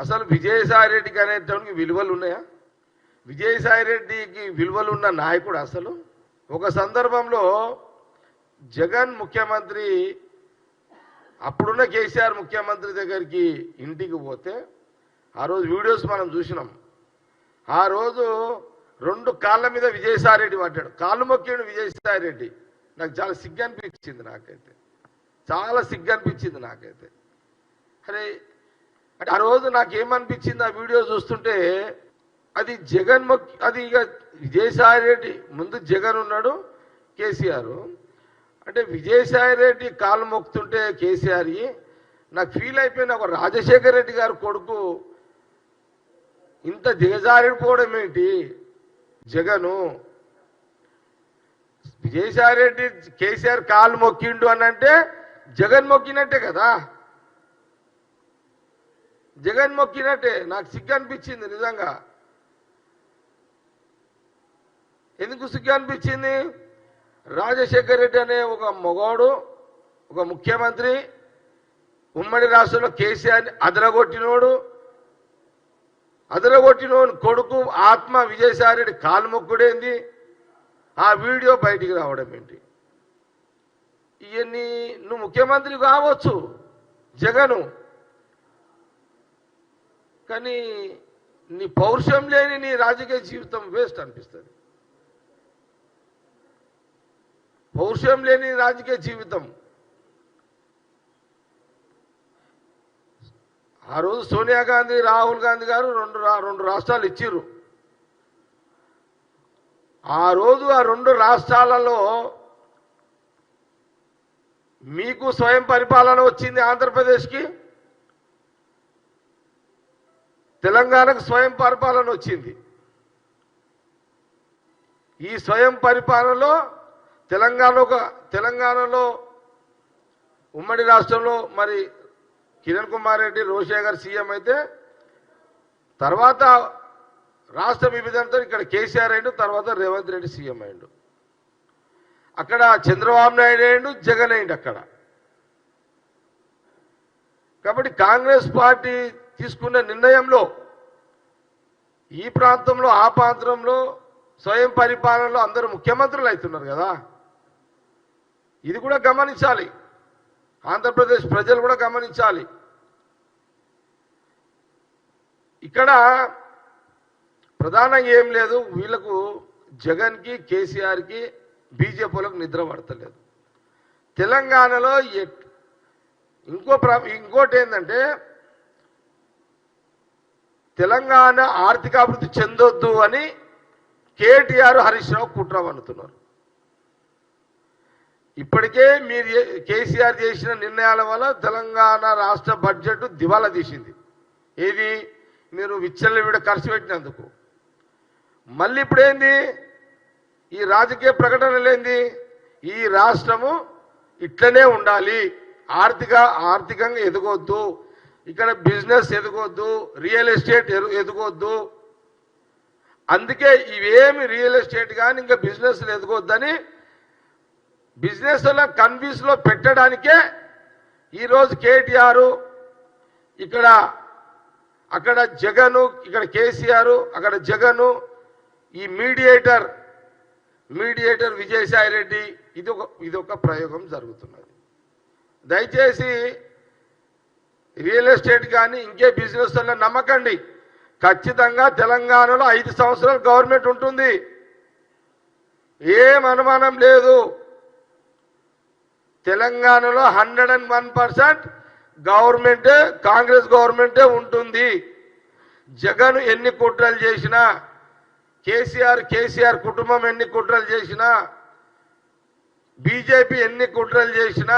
అసలు విజయసాయి రెడ్డికి అనేటువంటి విలువలు ఉన్నాయా? విజయసాయి రెడ్డికి విలువలు ఉన్న నాయకుడు అసలు? ఒక సందర్భంలో జగన్ ముఖ్యమంత్రి, అప్పుడున్న కేసీఆర్ ముఖ్యమంత్రి దగ్గరికి ఇంటికి పోతే ఆ రోజు వీడియోస్ మనం చూసినాం. ఆ రోజు 2 కాళ్ళ మీద విజయసాయి రెడ్డి పడ్డాడు, కాళ్ళు మొక్కిండు విజయసాయి రెడ్డి. నాకు చాలా సిగ్గు అనిపించింది, నాకైతే చాలా సిగ్గు అనిపించింది నాకైతే. అరే అంటే ఆ రోజు నాకేమనిపించింది ఆ వీడియో చూస్తుంటే, అది జగన్ అది ఇక విజయసాయి రెడ్డి ముందు జగన్ ఉన్నాడు, కేసీఆర్. అంటే విజయసాయి రెడ్డి కాళ్ళు మొక్కుతుంటే కేసీఆర్ నాకు ఫీల్ అయిపోయిన, ఒక రాజశేఖర రెడ్డి గారు కొడుకు ఇంత దిగజారిపోవడం ఏంటి జగను? విజయసాయి రెడ్డి కేసీఆర్ కాళ్ళు మొక్కిండు అని అంటే జగన్ మొక్కినట్టే కదా, జగన్ మొక్కినట్టే. నాకు సిగ్గు అనిపించింది నిజంగా. ఎందుకు సిగ్గు అనిపించింది? రాజశేఖర రెడ్డి అనే ఒక మగవాడు, ఒక ముఖ్యమంత్రి, ఉమ్మడి రాష్ట్రంలో కేసీఆర్ని అదరగొట్టినోడు కొడుకు ఆత్మ విజయసాయి రెడ్డి కాలు మొక్కుడేంది? ఆ వీడియో బయటికి రావడం ఏంటి? ఇవన్నీ నువ్వు ముఖ్యమంత్రి కావచ్చు జగను, కానీ నీ పౌరుషం లేని నీ రాజకీయ జీవితం వేస్ట్ అనిపిస్తుంది. పౌరుషం లేని రాజకీయ జీవితం. ఆ రోజు సోనియా గాంధీ, రాహుల్ గాంధీ గారు రెండు రాష్ట్రాలు ఇచ్చిర్రు. ఆ రోజు ఆ 2 రాష్ట్రాలలో మీకు స్వయం పరిపాలన వచ్చింది ఆంధ్రప్రదేశ్కి, తెలంగాణకు స్వయం పరిపాలన వచ్చింది. ఈ స్వయం పరిపాలనలో తెలంగాణలో ఉమ్మడి రాష్ట్రంలో మరి కిరణ్ కుమార్ రెడ్డి, రోషయ్య గారు సీఎం అయితే, తర్వాత రాష్ట్ర విభజనతో ఇక్కడ కేసీఆర్ అయ్యిండు, తర్వాత రేవంత్ రెడ్డి సీఎం అయ్యిండు. అక్కడ చంద్రబాబు నాయుడు అయ్యిండు, జగన్ అయ్యిండు అక్కడ. కాబట్టి కాంగ్రెస్ పార్టీ తీసుకున్న నిర్ణయంలో ఈ ప్రాంతంలో, ఆ ప్రాంతంలో స్వయం పరిపాలనలో అందరూ ముఖ్యమంత్రులు అవుతున్నారు కదా. ఇది కూడా గమనించాలి, ఆంధ్రప్రదేశ్ ప్రజలు కూడా గమనించాలి. ఇక్కడ ప్రధానంగా ఏం లేదు, వీళ్ళకు జగన్కి, కేసీఆర్కి, బీజేపీలకు నిద్ర పడతలేదు. తెలంగాణలో ఇంకోటి ఏంటంటే, తెలంగాణ ఆర్థికాభివృద్ధి చెందొద్దు అని కేటీఆర్, హరీష్ రావు కుట్ర పన్నుతున్నారు. ఇప్పటికే మీరు కేసీఆర్ చేసిన నిర్ణయాల వల్ల తెలంగాణ రాష్ట్ర బడ్జెట్ దివాలా తీసింది. ఏది? మీరు విచ్చలవిడ ఖర్చు పెట్టినందుకు. మళ్ళీ ఇప్పుడేంది? ఈ రాజకీయ ప్రకటనలేంది? ఈ రాష్ట్రము ఇట్లనే ఉండాలి, ఆర్థికంగా ఎదగొద్దు, ఇక్కడ బిజినెస్ ఎదగొద్దు, రియల్ ఎస్టేట్ ఎదగొద్దు. అందుకే ఇవేమి రియల్ ఎస్టేట్ కానీ ఇంకా బిజినెస్ ఎదగొద్దని బిజినెస్ కన్ఫ్యూజ్లో పెట్టడానికే ఈరోజు కేటీఆర్, అక్కడ జగను, ఇక్కడ కేసీఆర్, అక్కడ జగను, ఈ మీడియేటర్ విజయసాయి రెడ్డి, ఇది ఒక ప్రయోగం జరుగుతున్నది. దయచేసి రియల్ ఎస్టేట్ కానీ ఇంకే బిజినెస్ వల్ల నమ్మకండి. ఖచ్చితంగా తెలంగాణలో 5 సంవత్సరాలు గవర్నమెంట్ ఉంటుంది, ఏం అనుమానం లేదు. తెలంగాణలో 101% గవర్నమెంటే, కాంగ్రెస్ గవర్నమెంటే ఉంటుంది. జగన్ ఎన్ని కుట్రలు చేసినా, కేసీఆర్ కుటుంబం ఎన్ని కుట్రలు చేసినా, బీజేపీ ఎన్ని కుట్రలు చేసినా